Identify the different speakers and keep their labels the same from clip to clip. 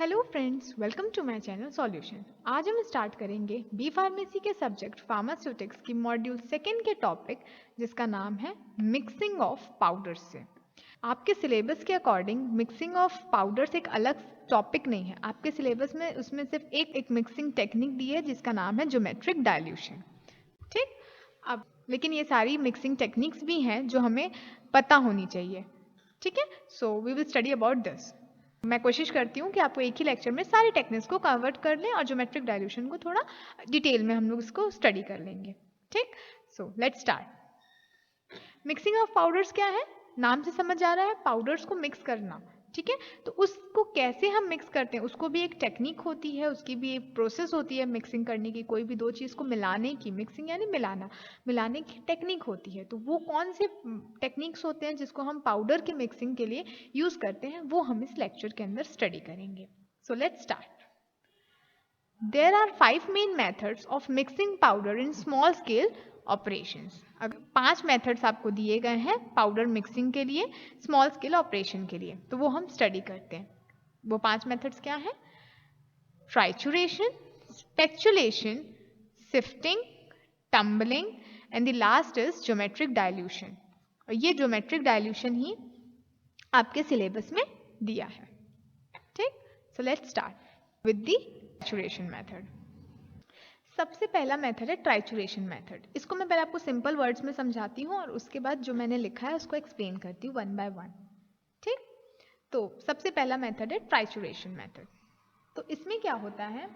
Speaker 1: Hello friends, welcome to my channel solution. आज हम start करेंगे बी फार्मेसी के सब्जेक्ट फार्मास्यूटिक्स की मॉड्यूल सेकेंड के टॉपिक जिसका नाम है मिक्सिंग ऑफ पाउडर्स से। आपके सिलेबस के अकॉर्डिंग मिक्सिंग ऑफ पाउडर्स एक अलग टॉपिक नहीं है। आपके सिलेबस में उसमें सिर्फ एक मिक्सिंग टेक्निक दी है जिसका नाम है ज्योमेट्रिक डाइल्यूशन। ठीक, अब लेकिन ये सारी मिक्सिंग टेक्निक्स भी हैं जो हमें पता होनी चाहिए। ठीक है, so we will study about this. मैं कोशिश करती हूँ कि आपको एक ही लेक्चर में सारी टेक्निक्स को कन्वर्ट कर लें और ज्योमेट्रिक डाइल्यूशन को थोड़ा डिटेल में हम लोग इसको स्टडी कर लेंगे। ठीक, so let's start. Mixing of powders क्या है? नाम से समझ आ रहा है, पाउडर्स को मिक्स करना। ठीक है, तो उसको कैसे हम मिक्स करते हैं उसको भी एक टेक्निक होती है, उसकी भी एक प्रोसेस होती है मिक्सिंग करने की। कोई भी दो चीज़ को मिलाने की, मिक्सिंग यानी मिलाना, मिलाने की टेक्निक होती है। तो वो कौन से टेक्निक्स होते हैं जिसको हम पाउडर की मिक्सिंग के लिए यूज़ करते हैं, वो हम इस लेक्चर के अंदर स्टडी करेंगे। So let's start. There are 5 main methods of mixing powder in small scale operations. अगर 5 मेथड्स आपको दिए गए हैं पाउडर मिक्सिंग के लिए स्मॉल स्केल ऑपरेशन के लिए, तो वो हम स्टडी करते हैं। वो 5 मेथड्स क्या हैं? Trituration, spatulation, sifting, tumbling and the last is geometric dilution. और ये ज्योमेट्रिक डाइल्यूशन ही आपके सिलेबस में दिया है। ठीक, so let's start with the trituration method. सबसे पहला मेथड है ट्राइचुरेशन मेथड। इसको मैं पहले आपको सिंपल वर्ड्स में समझाती हूँ और उसके बाद जो मैंने लिखा है उसको एक्सप्लेन करती हूँ वन बाय वन। ठीक, तो सबसे पहला मेथड है ट्राइचुरेशन मेथड। तो इसमें क्या होता है,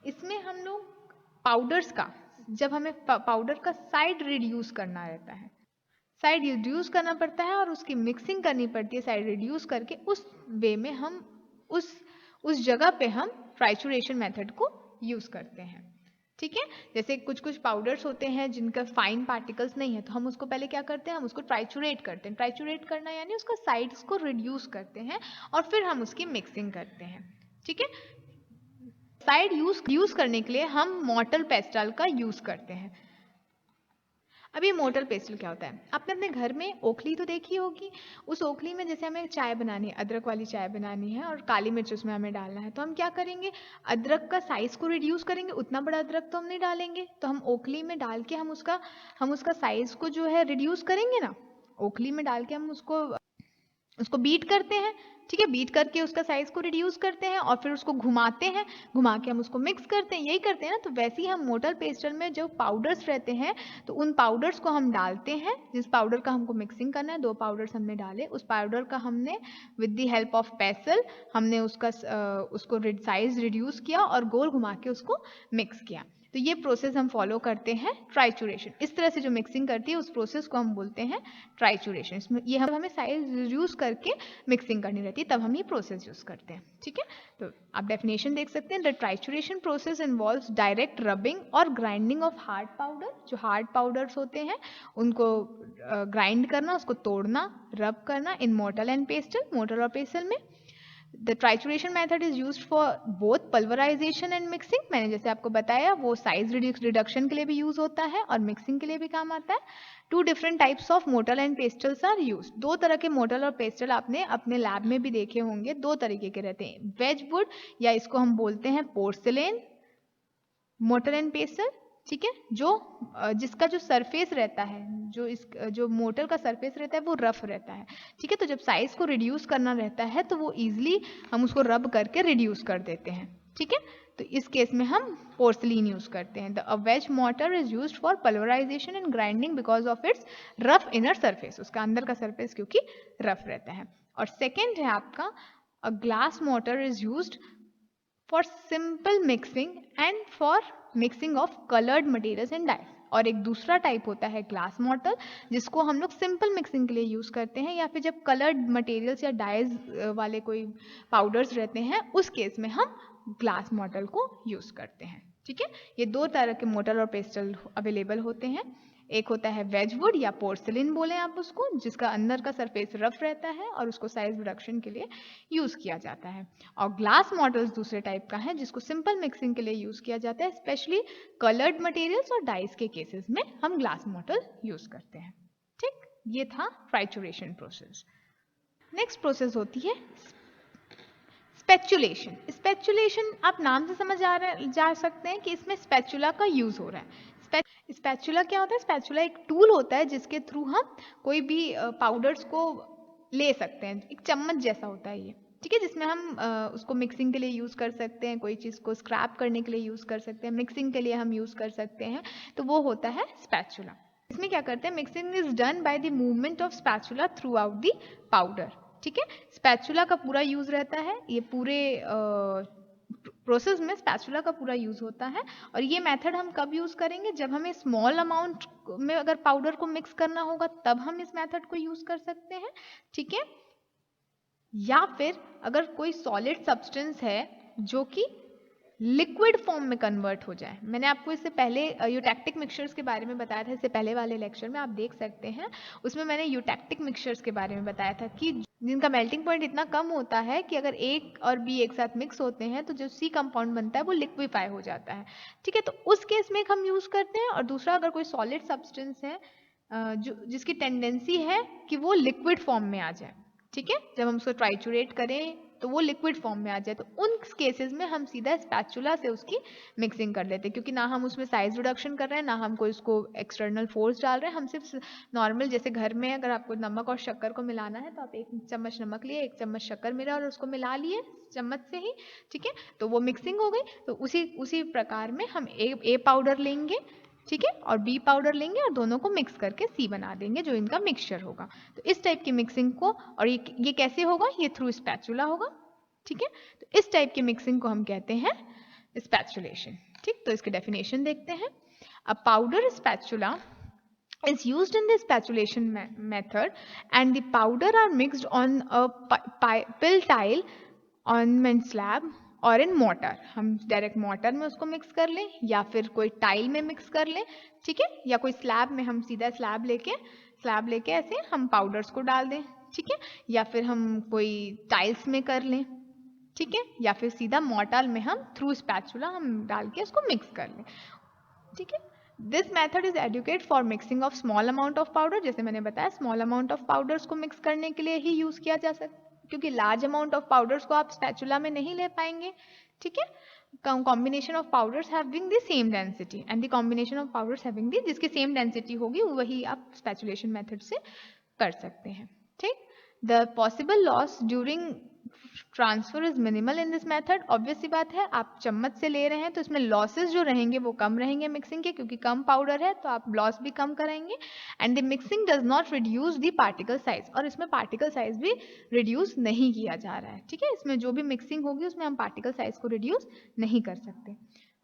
Speaker 1: इसमें हम लोग पाउडर्स का, जब हमें पाउडर का साइड रिड्यूस करना रहता है, साइड रिड्यूस करना पड़ता है और उसकी मिक्सिंग करनी पड़ती है। साइड रिड्यूस करके उस वे में हम उस जगह पे हम ट्राइचुरेशन मेथड को यूज़ करते हैं। ठीक है, जैसे कुछ कुछ पाउडर्स होते हैं जिनका फाइन पार्टिकल्स नहीं है, तो हम उसको पहले क्या करते हैं, हम उसको ट्राइचुरेट करते हैं। ट्राइचुरेट करना यानी उसका साइड्स को रिड्यूस करते हैं और फिर हम उसकी मिक्सिंग करते हैं। ठीक है, साइड यूज करने के लिए हम मॉर्टर पेस्टल का यूज करते हैं। अब ये मोर्टर पेस्टल क्या होता है? आपने अपने घर में ओखली तो देखी होगी। उस ओखली में जैसे हमें चाय बनानी है, अदरक वाली चाय बनानी है और काली मिर्च उसमें हमें डालना है, तो हम क्या करेंगे, अदरक का साइज को रिड्यूस करेंगे। उतना बड़ा अदरक तो हम नहीं डालेंगे, तो हम ओखली में डाल के हम उसका साइज को जो है रिड्यूस करेंगे ना। ओखली में डाल के हम उसको बीट करते हैं। ठीक है, बीट करके उसका साइज को रिड्यूस करते हैं और फिर उसको घुमाते हैं, घुमा के हम उसको मिक्स करते हैं। यही करते हैं ना। तो वैसे ही हम मोर्टर पेस्टल में जो पाउडर्स रहते हैं, तो उन पाउडर्स को हम डालते हैं। जिस पाउडर का हमको मिक्सिंग करना है, 2 पाउडर्स हमने डाले, उस पाउडर का हमने with the help of pastel हमने उसको साइज रिड्यूस किया और गोल घुमा के उसको मिक्स किया। तो ये प्रोसेस हम फॉलो करते हैं ट्राइचुरेशन। इस तरह से जो मिक्सिंग करती है उस प्रोसेस को हम बोलते हैं ट्राइचुरेशन। इसमें ये हमें साइज रिड्यूस करके मिक्सिंग करनी रहती है, तब हम ये प्रोसेस यूज करते हैं। ठीक है, तो आप डेफिनेशन देख सकते हैं। The trituration process involves direct rubbing और ग्राइंडिंग ऑफ हार्ड पाउडर। जो हार्ड पाउडर्स होते हैं उनको ग्राइंड करना, उसको तोड़ना, रब करना इन मोर्टर एंड पेस्टल, मोर्टर और पेस्टल में। The trituration method is used for both pulverization and mixing. मैंने जैसे आपको बताया वो साइज रिडक्शन के लिए भी यूज होता है और मिक्सिंग के लिए भी काम आता है। 2 different types of mortar and pestles are used. 2 तरह के मोर्टर और पेस्टल आपने अपने लैब में भी देखे होंगे। 2 तरीके के रहते हैं, वेजवुड या इसको हम बोलते हैं पोर्सिलेन मोर्टर एंड पेस्टल। ठीक है, जिसका जो सरफेस रहता है, जो मोटर का सरफेस रहता है वो रफ रहता है। ठीक है, तो जब साइज को रिड्यूस करना रहता है तो वो इजीली हम उसको रब करके रिड्यूस कर देते हैं। ठीक है, तो इस केस में हम पोर्सिलीन यूज करते हैं। The ways motor is used for pulverisation and grinding because of its rough inner surface. उसका अंदर का सरफेस क्योंकि रफ रहता है। और सेकेंड है आपका a glass motor is used for simple mixing and for mixing of colored materials and dyes। और एक दूसरा टाइप होता है ग्लास मॉर्टर, जिसको हम लोग सिंपल मिक्सिंग के लिए यूज करते हैं, या फिर जब कलर्ड मटेरियल्स या डाइज वाले कोई पाउडर्स रहते हैं उस केस में हम ग्लास मॉर्टर को यूज करते हैं। ठीक है, ये 2 तरह के मोटर और पेस्टल अवेलेबल होते हैं। एक होता है वेजवुड या पोर्सिलिन बोले आप उसको, जिसका अंदर का सरफेस रफ रहता है और उसको साइज रिडक्शन के लिए यूज किया जाता है। और ग्लास मॉडल्स दूसरे टाइप का है जिसको सिंपल मिक्सिंग के लिए यूज किया जाता है, स्पेशली कलर्ड मटेरियल्स और डाइस के केसेस में हम ग्लास मॉडल यूज करते हैं। ठीक, ये था ट्राइचुरेशन प्रोसेस। नेक्स्ट प्रोसेस होती है स्पेचुलेशन, स्पेचुलेशन आप नाम से समझ जा सकते हैं कि इसमें स्पैचुला का यूज हो रहा है। स्पैचुला क्या होता है? स्पैचुला एक टूल होता है जिसके थ्रू हम कोई भी पाउडर्स को ले सकते हैं। एक चम्मच जैसा होता है ये, ठीक है, जिसमें हम उसको मिक्सिंग के लिए यूज कर सकते हैं, कोई चीज को स्क्रैप करने के लिए यूज कर सकते हैं, मिक्सिंग के लिए हम यूज कर सकते हैं, तो वो होता है स्पैचुला। इसमें क्या करते हैं? Mixing is done by the movement of spatula through out the powder, ठीक है। स्पैचुला का पूरा यूज रहता है, ये पूरे प्रोसेस में स्पैचुला का पूरा यूज होता है। और ये मेथड हम कब यूज करेंगे? जब हमें स्मॉल अमाउंट में अगर पाउडर को मिक्स करना होगा तब हम इस मेथड को यूज कर सकते हैं, ठीक है। या फिर अगर कोई सॉलिड सब्सटेंस है जो कि लिक्विड फॉर्म में कन्वर्ट हो जाए। मैंने आपको इससे पहले यूटैक्टिक मिक्सचर्स के बारे में बताया था, इससे पहले वाले लेक्चर में आप देख सकते हैं, उसमें मैंने यूटैक्टिक मिक्सचर्स के बारे में बताया था कि जिनका मेल्टिंग पॉइंट इतना कम होता है कि अगर A और B एक साथ मिक्स होते हैं तो जो C कंपाउंड बनता है वो लिक्विफाई हो जाता है, ठीक है। तो उस केस में हम यूज करते हैं। और दूसरा, अगर कोई सॉलिड सब्सटेंस है जो जिसकी टेंडेंसी है कि वो लिक्विड फॉर्म में आ जाए, ठीक है, जब हम उसको ट्राइचुरेट करें तो वो लिक्विड फॉर्म में आ जाए, तो उन केसेस में हम सीधा स्पैचुला से उसकी मिक्सिंग कर लेते हैं, क्योंकि ना हम उसमें साइज रिडक्शन कर रहे हैं, ना हम कोई उसको एक्सटर्नल फोर्स डाल रहे हैं। हम सिर्फ नॉर्मल, जैसे घर में अगर आपको नमक और शक्कर को मिलाना है तो आप 1 चम्मच नमक लिए, 1 चम्मच शक्कर मिला और उसको मिला लिए चम्मच से ही, ठीक है, तो वो मिक्सिंग हो गई। तो उसी प्रकार में हम ए पाउडर लेंगे, ठीक है, और बी पाउडर लेंगे और दोनों को मिक्स करके सी बना देंगे, जो इनका मिक्सचर होगा। तो इस टाइप की मिक्सिंग को, और ये कैसे होगा? ये थ्रू स्पैचुला होगा, ठीक है। तो इस टाइप की मिक्सिंग को हम कहते हैं स्पैचुलेशन, ठीक। तो इसके डेफिनेशन देखते हैं। A powder spatula is used in the spatulation method and the powder are mixed on a pill tile ornament slab और इन मोटर, हम डायरेक्ट मोटर में उसको मिक्स कर लें या फिर कोई टाइल में मिक्स कर लें, ठीक है, या कोई स्लैब में हम सीधा स्लैब लेके ऐसे हम पाउडर्स को डाल दें, ठीक है, या फिर हम कोई टाइल्स में कर लें, ठीक है, या फिर सीधा मोर्टार में हम थ्रू स्पैचुला हम डाल के उसको मिक्स कर लें, ठीक है। This method is adequate for mixing of small amount of powder. जैसे मैंने बताया, स्मॉल अमाउंट ऑफ पाउडर्स को मिक्स करने के लिए ही यूज किया जा सकता है, क्योंकि लार्ज अमाउंट ऑफ पाउडर्स को आप स्पैचुला में नहीं ले पाएंगे, ठीक है। Combination of powders having the same density and the combination of powders having the, जिसकी सेम डेंसिटी होगी वही आप स्पैचुलेशन मेथड से कर सकते हैं, ठीक। The possible loss during transfer is minimal in this method. Obvious सी बात है, आप चम्मच से ले रहे हैं तो इसमें लॉसेस जो रहेंगे वो कम रहेंगे मिक्सिंग के, क्योंकि कम पाउडर है तो आप लॉस भी कम करेंगे। And the mixing does not reduce the particle size, और इसमें पार्टिकल साइज भी रिड्यूस नहीं किया जा रहा है, ठीक है। इसमें जो भी मिक्सिंग होगी उसमें हम पार्टिकल साइज को रिड्यूस नहीं कर सकते,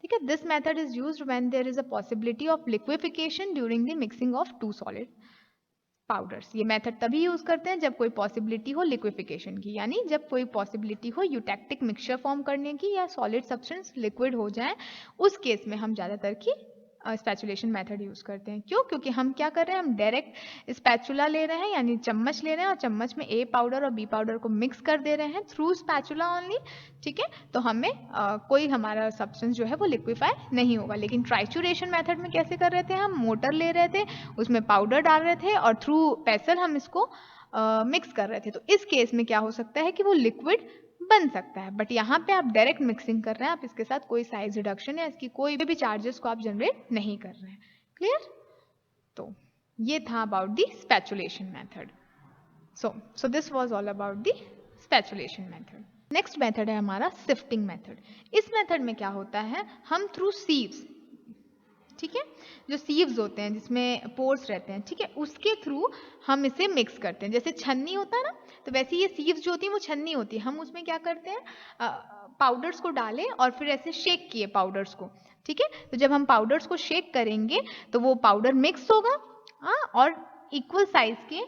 Speaker 1: ठीक है। This method is used when there is a possibility of liquefaction during the mixing of 2 solid powders. ये मेथड तभी यूज करते हैं जब कोई पॉसिबिलिटी हो लिक्विफिकेशन की, यानी जब कोई पॉसिबिलिटी हो यूटैक्टिक मिक्सचर फॉर्म करने की या सॉलिड सब्सटेंस लिक्विड हो जाए, उस केस में हम ज्यादातर की स्पैचुलेशन मेथड यूज करते हैं। क्यों? क्योंकि हम क्या कर रहे हैं, हम डायरेक्ट स्पैचुला ले रहे हैं, यानी चम्मच ले रहे हैं और चम्मच में ए पाउडर और बी पाउडर को मिक्स कर दे रहे हैं थ्रू स्पैचुला ओनली, ठीक है। तो हमें कोई हमारा सब्सटेंस जो है वो लिक्विफाई नहीं होगा। लेकिन ट्राइचुरेशन मेथड में कैसे कर रहे थे, हम मोटर ले रहे थे, उसमें पाउडर डाल रहे थे और थ्रू पेसल हम इसको मिक्स कर रहे थे। तो इस केस में क्या हो सकता है कि वो लिक्विड बन सकता है, बट यहाँ पे आप डायरेक्ट मिक्सिंग कर रहे हैं, आप इसके साथ कोई साइज रिडक्शन या इसकी कोई भी चार्जेस को आप जनरेट नहीं कर रहे हैं। क्लियर? तो ये था about the spatulation method. So this was all about the spatulation method. Next method है हमारा सिफ्टिंग मेथड। इस मेथड में क्या होता है, हम थ्रू सीव्स, ठीक है, जो सीव्स होते हैं जिसमें पोर्स रहते हैं, ठीक है, उसके थ्रू हम इसे मिक्स करते हैं। जैसे छन्नी होता है ना, तो वैसे ये सीव्स जो होती है वो छन्नी होती है। हम उसमें क्या करते हैं, पाउडर्स को डालें और फिर ऐसे शेक किए पाउडर्स को, ठीक है। तो जब हम पाउडर्स को शेक करेंगे तो वो पाउडर मिक्स होगा, और इक्वल साइज के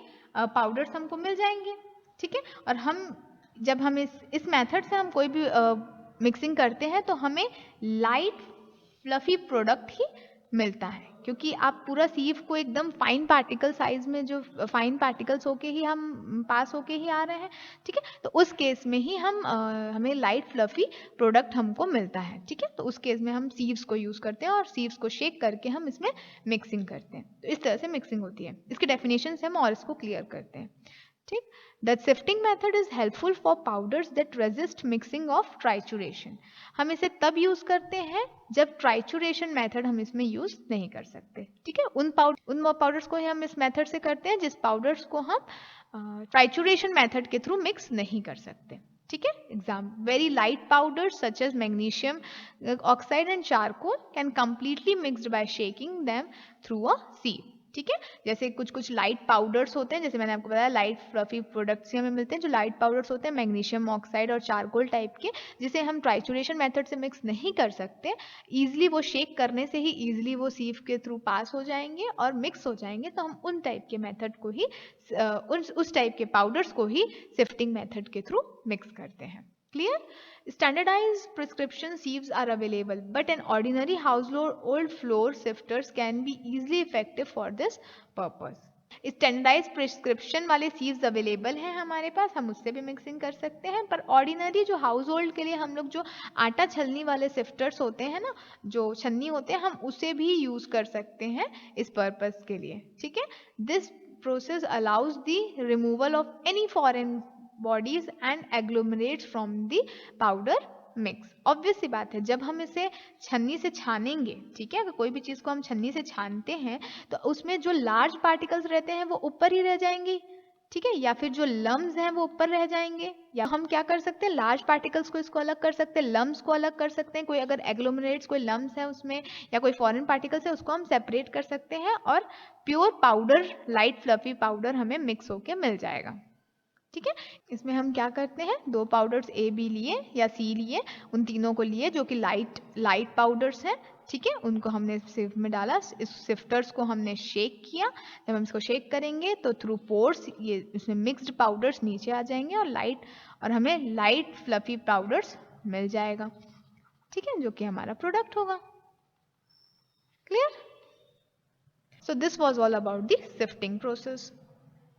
Speaker 1: पाउडर्स हमको मिल जाएंगे, ठीक है। और जब हम इस मेथड से हम कोई भी मिक्सिंग करते हैं तो हमें लाइट फ्लफी प्रोडक्ट ही मिलता है, क्योंकि आप पूरा सीव को एकदम फाइन पार्टिकल साइज में, जो फाइन पार्टिकल्स होके ही हम पास होके ही आ रहे हैं, ठीक है। तो उस केस में ही हमें लाइट फ्लफी प्रोडक्ट हमको मिलता है, ठीक है। तो उस केस में हम सीव्स को यूज करते हैं और सीव्स को शेक करके हम इसमें मिक्सिंग करते हैं। तो इस तरह से मिक्सिंग होती है। इसके डेफिनेशन से हम और इसको क्लियर करते हैं। ठीक। The sifting method is helpful for powders that resist mixing of trituration. हम इसे तब यूज करते हैं जब ट्राइचुरेशन मेथड हम इसमें यूज नहीं कर सकते। ठीक है, उन पाउडर्स को ही हम इस मेथड से करते हैं जिस पाउडर्स को हम ट्राइचुरेशन मेथड के थ्रू मिक्स नहीं कर सकते। ठीक है, exam very light powders such as magnesium oxide and charcoal can completely mixed by shaking them through a sieve। ठीक है, जैसे कुछ कुछ लाइट पाउडर्स होते हैं, जैसे मैंने आपको बताया लाइट फ्लफी प्रोडक्ट्स हमें मिलते हैं जो लाइट पाउडर्स होते हैं मैग्नीशियम ऑक्साइड और चारकोल टाइप के, जिसे हम ट्राइचुरेशन मेथड से मिक्स नहीं कर सकते। इजीली वो शेक करने से ही इजीली वो सीव के थ्रू पास हो जाएंगे और मिक्स हो जाएंगे, तो हम उन टाइप के मेथड को ही उस टाइप के पाउडर्स को ही सिफ्टिंग मेथड के थ्रू मिक्स करते हैं। Clear? Standardized prescription sieves are available, but an ordinary household floor sifters can be easily effective for this purpose. Standardize prescription वाले सीव्स अवेलेबल हैं हमारे पास, हम उससे भी मिक्सिंग कर सकते हैं, पर ऑर्डिनरी जो हाउस होल्ड के लिए हम लोग जो आटा छलनी वाले सिफ्टर्स होते हैं ना, जो छन्नी होते हैं, हम उसे भी यूज कर सकते हैं इस पर्पस के लिए। ठीक है, this process allows the removal of any foreign bodies and agglomerates from the powder mix। Obvious सी बात है, जब हम इसे छन्नी से छानेंगे, ठीक है, अगर कोई भी चीज को हम छन्नी से छानते हैं तो उसमें जो लार्ज पार्टिकल्स रहते हैं वो ऊपर ही रह जाएंगे। ठीक है, या फिर जो लम्स हैं वो ऊपर रह जाएंगे, या हम क्या कर सकते हैं, लार्ज पार्टिकल्स को इसको अलग कर सकते हैं, लम्स को अलग कर सकते हैं। कोई अगर एग्लोमरेट्स कोई लम्स है उसमें या कोई फॉरेन पार्टिकल्स है उसको हम सेपरेट कर सकते हैं और pure powder, light fluffy powder हमें मिक्स होके मिल जाएगा। ठीक है, इसमें हम क्या करते हैं, दो पाउडर्स ए बी लिए या सी लिए, उन तीनों को लिए जो कि लाइट पाउडर्स हैं। ठीक है, उनको हमने सिव में डाला, इस सिफ्टर्स को हमने शेक किया। जब हम इसको शेक करेंगे तो थ्रू पोर्स ये इसमें मिक्स्ड पाउडर्स नीचे आ जाएंगे और हमें लाइट फ्लफी पाउडर्स मिल जाएगा। ठीक है, जो कि हमारा प्रोडक्ट होगा। Clear? So this was all about the sifting process.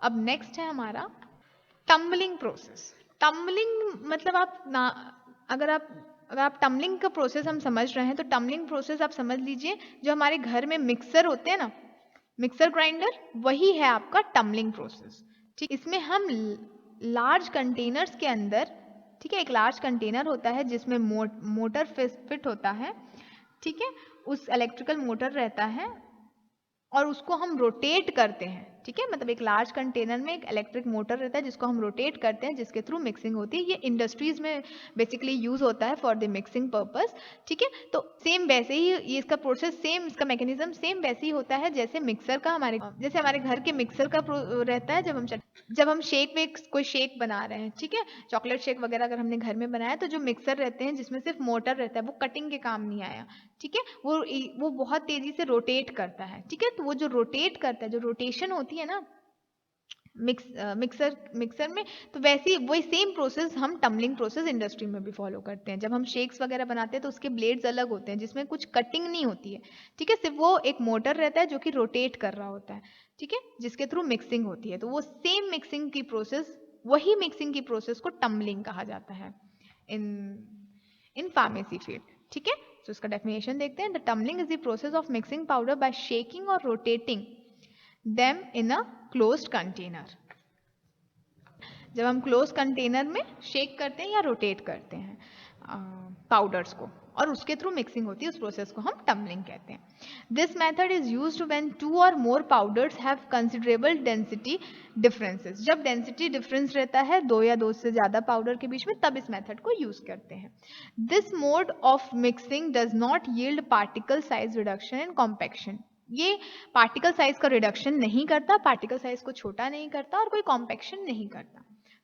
Speaker 1: अब नेक्स्ट है हमारा टम्बलिंग प्रोसेस। टम्बलिंग मतलब अगर आप टम्बलिंग का प्रोसेस हम समझ रहे हैं तो टम्बलिंग प्रोसेस आप समझ लीजिए, जो हमारे घर में मिक्सर होते हैं ना, मिक्सर ग्राइंडर, वही है आपका टम्बलिंग प्रोसेस। ठीक, इसमें हम लार्ज कंटेनर्स के अंदर, ठीक है, एक लार्ज कंटेनर होता है जिसमें मोटर फिट होता है। ठीक है, उस इलेक्ट्रिकल मोटर रहता है और उसको हम रोटेट करते हैं। ठीक है, मतलब एक लार्ज कंटेनर में एक इलेक्ट्रिक मोटर रहता है जिसको हम रोटेट करते हैं, जिसके थ्रू मिक्सिंग होती है। ये इंडस्ट्रीज में बेसिकली यूज होता है फॉर द मिक्सिंग पर्पस। ठीक है, तो सेम वैसे ही ये इसका प्रोसेस सेम, इसका मैकेनिज्म सेम वैसे ही होता है जैसे मिक्सर का जैसे हमारे घर के मिक्सर का रहता है। जब हम कोई शेक बना रहे हैं, ठीक है, चॉकलेट शेक वगैरह अगर हमने घर में बनाया, तो जो मिक्सर रहते हैं जिसमें सिर्फ मोटर रहता है, वो कटिंग के काम नहीं आया। ठीक है, वो बहुत तेजी से रोटेट करता है। ठीक है, तो वो जो रोटेट करता है, जो रोटेशन होती है ना मिक्सर में, तो वैसे ही वही सेम प्रोसेस हम टम्बलिंग प्रोसेस इंडस्ट्री में भी फॉलो करते हैं। जब हम शेक्स वगैरह बनाते हैं तो उसके ब्लेड्स अलग होते हैं जिसमें कुछ कटिंग नहीं होती है। ठीक है, सिर्फ वो एक मोटर रहता है जो कि रोटेट कर रहा होता है। ठीक है, जिसके थ्रू मिक्सिंग होती है, तो वो सेम मिक्सिंग की प्रोसेस, वही मिक्सिंग की प्रोसेस को टम्बलिंग कहा जाता है इन फार्मेसी फील्ड। ठीक है, तो इसका डेफिनेशन देखते हैं। The tumbling is the process of mixing powder by shaking और rotating them in a closed container. जब हम क्लोज कंटेनर में शेक करते हैं या रोटेट करते हैं पाउडर्स को और उसके थ्रू मिक्सिंग होती है, उस प्रोसेस को हम टम्बलिंग कहते हैं। This method is used when 2 और more powders have considerable density differences. जब डेंसिटी डिफरेंस रहता है 2 या 2 से ज्यादा पाउडर के बीच में, तब इस मेथड को यूज करते हैं। This mode of mixing does not yield particle size reduction and compaction. ये पार्टिकल साइज का रिडक्शन नहीं करता, पार्टिकल साइज को छोटा नहीं करता और कोई कॉम्पैक्शन नहीं करता।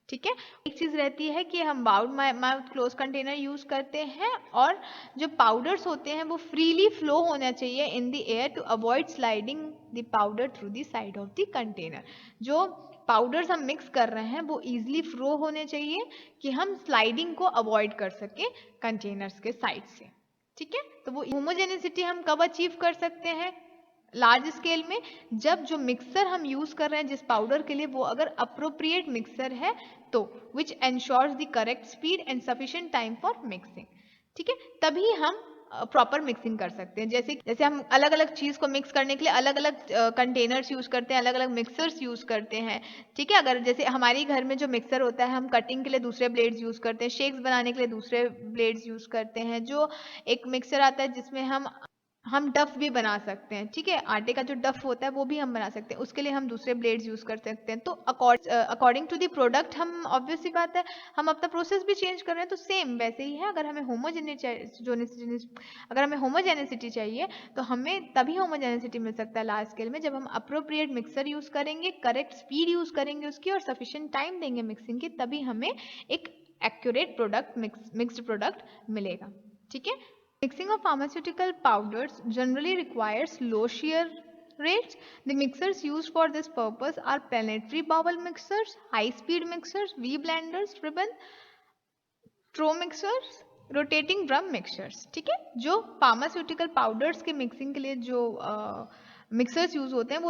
Speaker 1: ठीक है, एक चीज रहती है कि हम bowl mouth close container use करते हैं और जो पाउडर्स होते हैं वो फ्रीली फ्लो होना चाहिए in the air to avoid sliding the powder through the side of the container. जो पाउडर्स हम मिक्स कर रहे हैं वो इजिली फ्लो होने चाहिए कि हम स्लाइडिंग को अवॉइड कर सके कंटेनर्स के साइड से। ठीक है, तो वो होमोजेनिसिटी हम कब अचीव कर सकते हैं लार्ज स्केल में, जब जो मिक्सर हम यूज कर रहे हैं जिस पाउडर के लिए, वो अगर अप्रोप्रिएट मिक्सर है तो which ensures the correct speed and sufficient time for mixing. ठीक है, तभी हम प्रॉपर मिक्सिंग कर सकते हैं। जैसे जैसे हम अलग अलग चीज़ को मिक्स करने के लिए अलग अलग कंटेनर्स यूज़ करते हैं, अलग अलग मिक्सर्स यूज़ करते हैं, ठीक है। अगर जैसे हमारे घर में जो मिक्सर होता है, हम कटिंग के लिए दूसरे ब्लेड्स यूज़ करते हैं, शेक्स बनाने के लिए दूसरे ब्लेड्स यूज़ करते हैं। जो एक मिक्सर आता है जिसमें हम डफ भी बना सकते हैं, ठीक है। आटे का जो डफ होता है वो भी हम बना सकते हैं, उसके लिए हम दूसरे ब्लेड्स यूज़ कर सकते हैं। तो अकॉर्डिंग टू द प्रोडक्ट हम ऑब्वियस सी बात है हम अपना प्रोसेस भी चेंज कर रहे हैं। तो सेम वैसे ही है, अगर हमें होमोजेनिसिटी चाहिए तो हमें तभी होमोजेनिसिटी मिल सकता है लार्ज स्केल में जब हम अप्रोप्रिएट मिक्सर यूज़ करेंगे, करेक्ट स्पीड यूज़ करेंगे उसकी और सफिशिएंट टाइम देंगे मिक्सिंग की, तभी हमें एक एक्यूरेट प्रोडक्ट मिक्स्ड प्रोडक्ट मिलेगा, ठीक है। Mixing of pharmaceutical powders generally requires low shear rates. The mixers used for this purpose are planetary bowel mixers, high-speed mixers, V-blenders, ribbon, throw mixers, rotating drum mixers. ठीक है, जो pharmaceutical powders के mixing के लिए जो mixers use होते हैं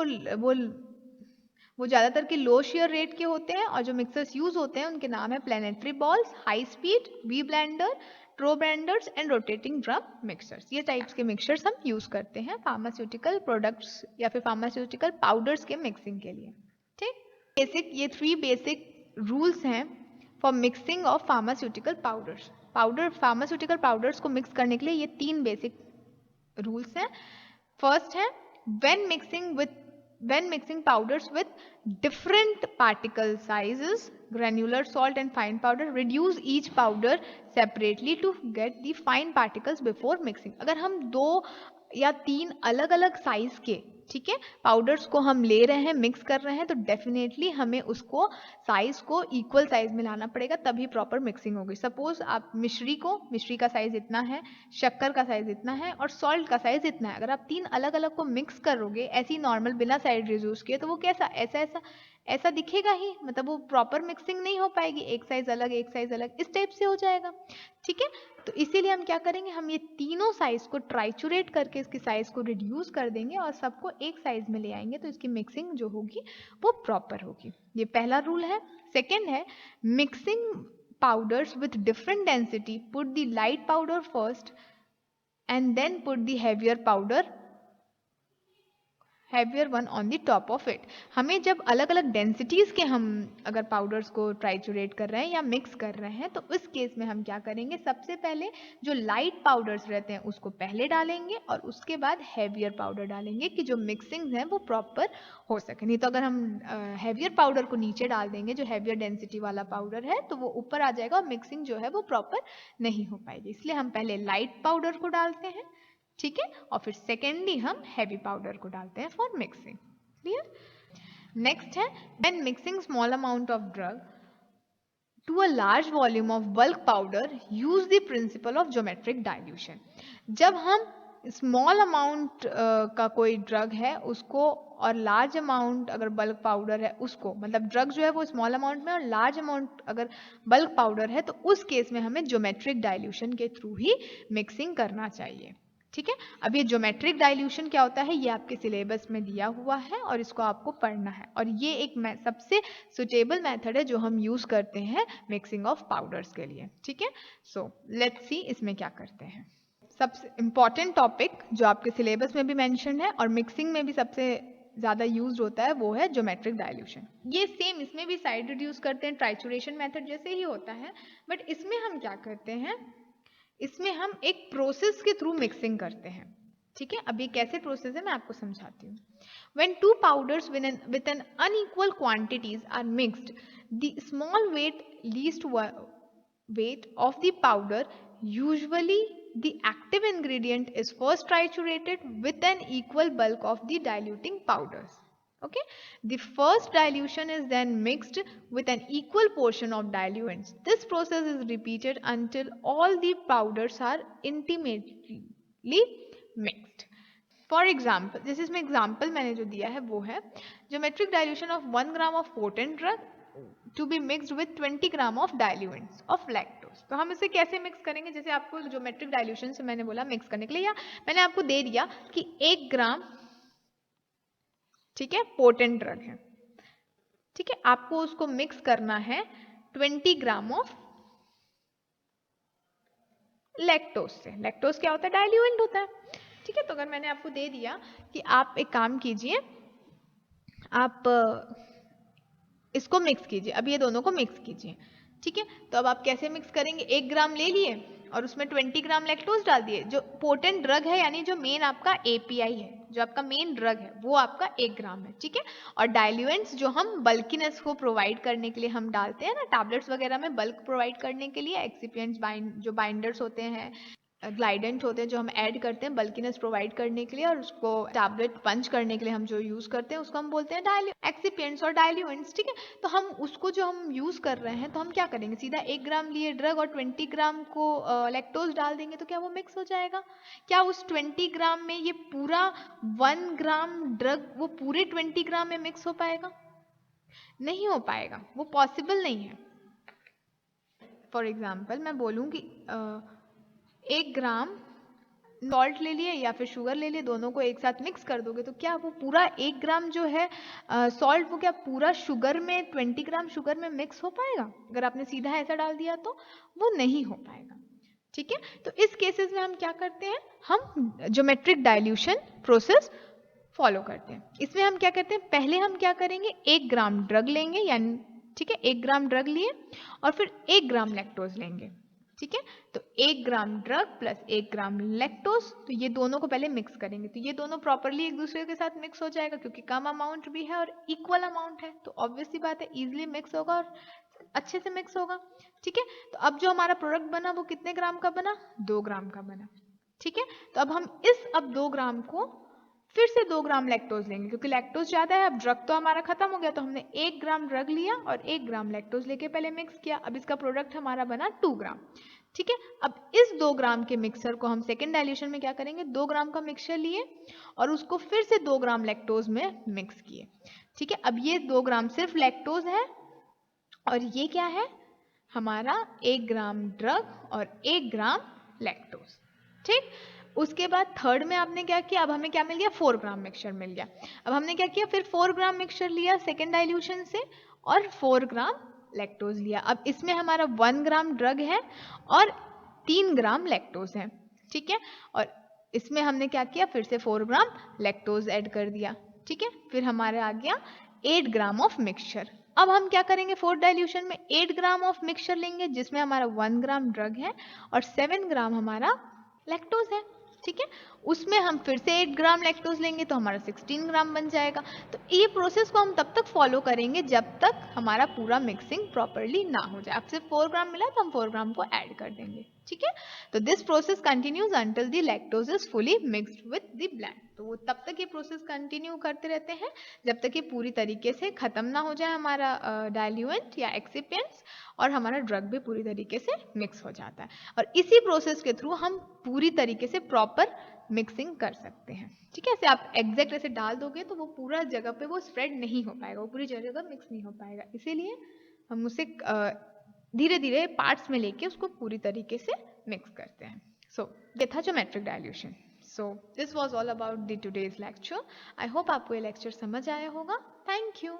Speaker 1: वो ज़्यादातर के लो शेयर रेट के होते हैं, और जो मिक्सर्स यूज होते हैं उनके नाम है planetary balls, high speed, V blender, trough blenders and rotating drum mixers. ये टाइप्स के मिक्सर्स हम यूज करते हैं फार्मास्यूटिकल प्रोडक्ट्स या फिर फार्मास्यूटिकल पाउडर्स के मिक्सिंग के लिए, ठीक। ये 3 बेसिक रूल्स हैं for mixing of pharmaceutical powders. Pharmaceutical powders को मिक्स करने के लिए ये 3 बेसिक रूल्स हैं। फर्स्ट है when mixing powders with different particle sizes, granular salt and fine powder, reduce each powder separately to get the fine particles before mixing. अगर हम 2 या 3 अलग अलग साइज के, ठीक है, पाउडर्स को हम ले रहे हैं, मिक्स कर रहे हैं, तो डेफिनेटली हमें उसको साइज को इक्वल साइज में लाना पड़ेगा, तभी प्रॉपर मिक्सिंग होगी। सपोज आप मिश्री का साइज इतना है, शक्कर का साइज इतना है और सॉल्ट का साइज इतना है, अगर आप 3 अलग अलग को मिक्स करोगे ऐसी नॉर्मल बिना साइड रिड्यूस किए, तो वो कैसा ऐसा दिखेगा ही, मतलब वो प्रॉपर मिक्सिंग नहीं हो पाएगी, एक साइज अलग इस टाइप से हो जाएगा, ठीक है। तो इसीलिए हम क्या करेंगे, हम ये तीनों साइज को ट्राइचुरेट करके इसकी साइज को रिड्यूस कर देंगे और सबको एक साइज में ले आएंगे, तो इसकी मिक्सिंग जो होगी वो प्रॉपर होगी। ये पहला रूल है। सेकेंड है mixing powders with different density, put the light powder first and then put the heavier one on the top of it. हमें जब अलग अलग डेंसिटीज के हम अगर पाउडर्स को ट्राइचुरेट कर रहे हैं या मिक्स कर रहे हैं, तो इस केस में हम क्या करेंगे, सबसे पहले जो लाइट पाउडर्स रहते हैं उसको पहले डालेंगे और उसके बाद हैवियर पाउडर डालेंगे कि जो मिक्सिंग है वो प्रॉपर हो सके। नहीं तो अगर हम हैवियर पाउडर को नीचे डाल देंगे, जो हैवियर डेंसिटी वाला पाउडर है, तो वो ऊपर आ जाएगा और मिक्सिंग जो है वो प्रॉपर नहीं हो पाएगी। इसलिए हम पहले लाइट पाउडर को डालते हैं, ठीक है, और फिर सेकेंडली हम हैवी पाउडर को डालते हैं फॉर मिक्सिंग। क्लियर। नेक्स्ट है when mixing small amount of drug to a large volume of bulk powder, use the principle of geometric dilution. जब हम स्मॉल अमाउंट का कोई ड्रग है उसको और लार्ज अमाउंट अगर बल्क पाउडर है उसको, मतलब ड्रग जो है वो स्मॉल अमाउंट में और लार्ज अमाउंट अगर बल्क पाउडर है, तो उस केस में हमें ज्योमेट्रिक डाइल्यूशन के थ्रू ही मिक्सिंग करना चाहिए, ठीक है। अब ये ज्योमेट्रिक डाइल्यूशन क्या होता है, ये आपके सिलेबस में दिया हुआ है और इसको आपको पढ़ना है, और ये एक सबसे सुटेबल मेथड है जो हम यूज करते हैं मिक्सिंग ऑफ पाउडर्स के लिए, ठीक है। सो लेट्स सी इसमें क्या करते हैं। सबसे इम्पॉर्टेंट टॉपिक जो आपके सिलेबस में भी मेंशन है और मिक्सिंग में भी सबसे ज़्यादा यूज होता है वो है ज्योमेट्रिक डाइल्यूशन। ये सेम इसमें भी साइड रिड्यूस करते हैं, ट्राइचुरेशन मेथड जैसे ही होता है, बट इसमें हम क्या करते हैं, इसमें हम एक प्रोसेस के थ्रू मिक्सिंग करते हैं, ठीक है। अब ये कैसे प्रोसेस है मैं आपको समझाती हूँ। When two powders with an unequal quantities are mixed, the small least weight of the powder, usually the active ingredient, is first triturated with an equal bulk of the diluting powders. Okay, the first dilution is then mixed with an equal portion of diluents. This process is repeated until all the powders are intimately mixed. For example, जैसे इसमें example मैंने जो दिया है वो है geometric dilution of 1 gram of potent drug to be mixed with 20 gram of diluents of lactose. तो हम इसे कैसे मिक्स करेंगे, जैसे आपको ज्योमेट्रिक डाइल्यूशन से मैंने बोला मिक्स करने के लिए, या मैंने आपको दे दिया कि 1 ग्राम, ठीक है, पोटेंट ड्रग है, ठीक है, आपको उसको मिक्स करना है 20 ग्राम ऑफ लैक्टोज से। लैक्टोज क्या होता है? डाइल्यूएंट होता है। ठीक है, तो अगर मैंने आपको दे दिया कि आप एक काम कीजिए, आप इसको मिक्स कीजिए, अब ये दोनों को मिक्स कीजिए। ठीक है, तो अब आप कैसे मिक्स करेंगे? 1 ग्राम ले लिए और उसमें 20 ग्राम लैक्टोज डाल दिए। जो पोटेंट ड्रग है, यानी जो मेन आपका एपीआई है, जो आपका मेन ड्रग है, वो आपका 1 ग्राम है। ठीक है, और डाइल्यूएंट्स जो हम बल्कीनेस को प्रोवाइड करने के लिए हम डालते हैं ना, टैबलेट्स वगैरह में बल्क प्रोवाइड करने के लिए, एक्सिपिएंट्स जो बाइंडर्स होते हैं, ग्लाइडेंट होते हैं, जो हम ऐड करते हैं बल्कीनेस प्रोवाइड करने के लिए, और उसको टैबलेट पंच करने के लिए हम जो यूज करते हैं उसको हम बोलते हैं एक्सिपिएंट्स और डाइल्यूएंट्स। ठीक है, तो हम उसको जो हम यूज कर रहे हैं, तो हम क्या करेंगे? सीधा 1 ग्राम लिए ड्रग और 20 ग्राम को लैक्टोज डाल देंगे, तो क्या वो मिक्स हो जाएगा? क्या उस 20 ग्राम में ये पूरा 1 ग्राम ड्रग वो पूरे 20 ग्राम में मिक्स हो पाएगा? नहीं हो पाएगा, वो पॉसिबल नहीं है। फॉर एग्जाम्पल मैं बोलूँगी 1 ग्राम सॉल्ट ले लिए या फिर शुगर ले लिए, दोनों को एक साथ मिक्स कर दोगे, तो क्या वो पूरा 1 ग्राम जो है सॉल्ट, वो क्या पूरा शुगर में 20 ग्राम शुगर में मिक्स हो पाएगा? अगर आपने सीधा ऐसा डाल दिया तो वो नहीं हो पाएगा। ठीक है, तो इस केसेस में हम क्या करते हैं? हम ज्योमेट्रिक डाइल्यूशन प्रोसेस फॉलो करते हैं। इसमें हम क्या करते हैं? पहले हम क्या करेंगे? 1 ग्राम ड्रग लेंगे, यानी ठीक है, 1 ग्राम ड्रग लिए और फिर 1 ग्राम लैक्टोज लेंगे। ठीक है, तो 1 ग्राम ड्रग प्लस 1 ग्राम लैक्टोज, तो ये दोनों को पहले मिक्स करेंगे, तो ये दोनों प्रॉपरली एक दूसरे के साथ मिक्स हो जाएगा, क्योंकि कम अमाउंट भी है और इक्वल अमाउंट है, तो ऑब्वियसली बात है इजीली मिक्स होगा और अच्छे से मिक्स होगा। ठीक है, तो अब जो हमारा प्रोडक्ट बना वो कितने ग्राम का बना? 2 ग्राम का बना। ठीक है, तो अब हम अब 2 ग्राम को फिर से 2 ग्राम लैक्टोज लेंगे, क्योंकि लैक्टोज ज्यादा है, अब ड्रग तो हमारा खत्म हो गया, तो हमने 1 ग्राम ड्रग लिया और 1 ग्राम लैक्टोज लेके पहले मिक्स किया। अब इसका प्रोडक्ट हमारा बना 2 ग्राम। ठीक है, अब इस 2 ग्राम के मिक्सर को हम सेकेंड डाइल्यूशन में क्या करेंगे? 2 ग्राम का मिक्सचर लिए और उसको फिर से 2 ग्राम लैक्टोज में मिक्स किए। ठीक है, अब ये 2 ग्राम सिर्फ लैक्टोज है और ये क्या है? हमारा 1 ग्राम ड्रग और 1 ग्राम लैक्टोज। ठीक, उसके बाद थर्ड में आपने क्या किया? अब हमें क्या मिल गया? 4 ग्राम मिक्सचर मिल गया। अब हमने क्या किया? फिर 4 ग्राम मिक्सचर लिया सेकेंड डाइल्यूशन से और 4 ग्राम लैक्टोज लिया। अब इसमें हमारा 1 ग्राम ड्रग है और 3 ग्राम लैक्टोज है। ठीक है, और इसमें हमने क्या किया? फिर से 4 ग्राम लैक्टोज ऐड कर दिया। ठीक है, फिर हमारे आ गया 8 ग्राम ऑफ मिक्सचर। अब हम क्या करेंगे? फोर्थ डाइल्यूशन में 8 ग्राम ऑफ मिक्सचर लेंगे, जिसमें हमारा 1 ग्राम ड्रग है और 7 ग्राम हमारा लैक्टोज है। ठीक है, उसमें हम फिर से 8 ग्राम लैक्टोज लेंगे, तो हमारा 16 ग्राम बन जाएगा। तो ये प्रोसेस को हम तब तक फॉलो करेंगे जब तक हमारा पूरा मिक्सिंग प्रॉपरली ना हो जाए। अब सिर्फ 4 ग्राम मिला तो हम 4 ग्राम को ऐड कर देंगे। ठीक है, तो this process continues until the lactose is fully mixed with the blend. तो वो तब तक ये प्रोसेस कंटिन्यू करते रहते हैं जब तक ये पूरी तरीके से खत्म ना हो जाए हमारा डाइल्यूएंट या एक्सिपिएंट्स, और हमारा ड्रग भी पूरी तरीके से मिक्स हो जाता है। और इसी प्रोसेस के थ्रू हम पूरी तरीके से प्रॉपर मिक्सिंग कर सकते हैं। ठीक है, ऐसे आप एग्जैक्ट ऐसे डाल दोगे तो वो पूरा जगह पे वो स्प्रेड नहीं हो पाएगा, वो पूरी जगह मिक्स नहीं हो पाएगा। इसीलिए हम उसे धीरे धीरे पार्ट्स में लेके उसको पूरी तरीके से मिक्स करते हैं। सो ये था geometric dilution. So this was all about the today's lecture. I hope आपको ये लेक्चर समझ आया होगा। Thank you.